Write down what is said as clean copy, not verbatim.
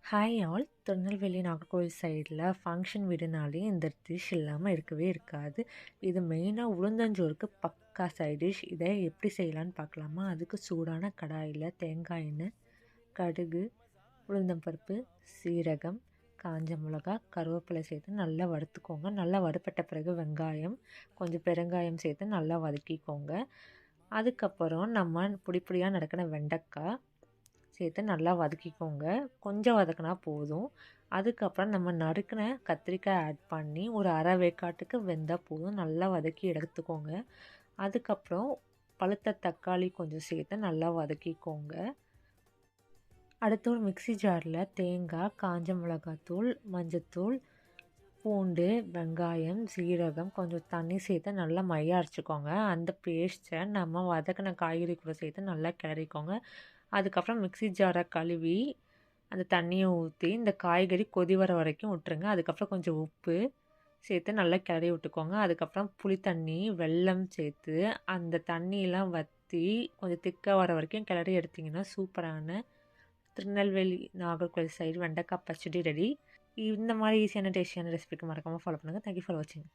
Hi all. Tirunelveli Nagercoil சைடில் function வீடுனாலே இந்த dish இல்லாமல் இருக்கவே இருக்காது. இது மெயினாக உளுந்தஞ்சோறுக்கு பக்கா சைட் டிஷ். இதை எப்படி செய்யலான்னு பார்க்கலாமா? அதுக்கு சூடான கடாயில் தேங்காய் எண்ணெய், கடுகு, உளுந்தம்பருப்பு, சீரகம், காஞ்ச மிளகா, கருவேப்பிலை சேர்த்து நல்லா வறுத்துக்கோங்க. நல்லா வறுப்பட்ட பிறகு வெங்காயம், கொஞ்சம் பெருங்காயம் சேர்த்து நல்லா வதக்கிக்கோங்க. அதுக்கப்புறம் நம்ம பொடியாக நறுக்கின வெண்டைக்காய் சேர்த்து நல்லா வதக்கிக்கோங்க. கொஞ்சம் வதக்கினா போதும். அதுக்கப்புறம் நம்ம நறுக்கின கத்திரிக்காய் ஆட் பண்ணி ஒரு அரை வேக்காட்டுக்கு வெந்தால் போதும். நல்லா வதக்கி எடுத்துக்கோங்க. அதுக்கப்புறம் பழுத்த தக்காளி கொஞ்சம் சேர்த்து நல்லா வதக்கிக்கோங்க. அடுத்து ஒரு மிக்ஸி ஜாரில் தேங்காய், காஞ்ச மிளகாத்தூள், மஞ்சத்தூள், பூண்டு, வெங்காயம், சீரகம், கொஞ்சம் தண்ணி சேர்த்து நல்லா மைய அரைச்சிக்கோங்க. அந்த பேஸ்ட்டை நம்ம வதக்கின காய்கறி கூட சேர்த்து நல்லா கிளறிக்கோங்க. அதுக்கப்புறம் மிக்ஸி ஜாரை கழுவி அந்த தண்ணியை ஊற்றி இந்த காய்கறி கொதி வர வரைக்கும் விட்டுருங்க. அதுக்கப்புறம் கொஞ்சம் உப்பு சேர்த்து நல்லா கிளறி விட்டுக்கோங்க. அதுக்கப்புறம் புளி தண்ணி, வெல்லம் சேர்த்து அந்த தண்ணியெலாம் வற்றி கொஞ்சம் திக்காக வர வரைக்கும் கிளறி எடுத்திங்கன்னா சூப்பரான திருநெல்வேலி நாகர்கோவில் சைடு வெண்டைக்காய் பச்சடி ரெடி. இந்த மாதிரி ஈஸியான டேஸ்டியான ரெசிபிக்கு மறக்காமல் ஃபாலோ பண்ணுங்கள். தேங்க்யூ ஃபார் வாட்சிங்.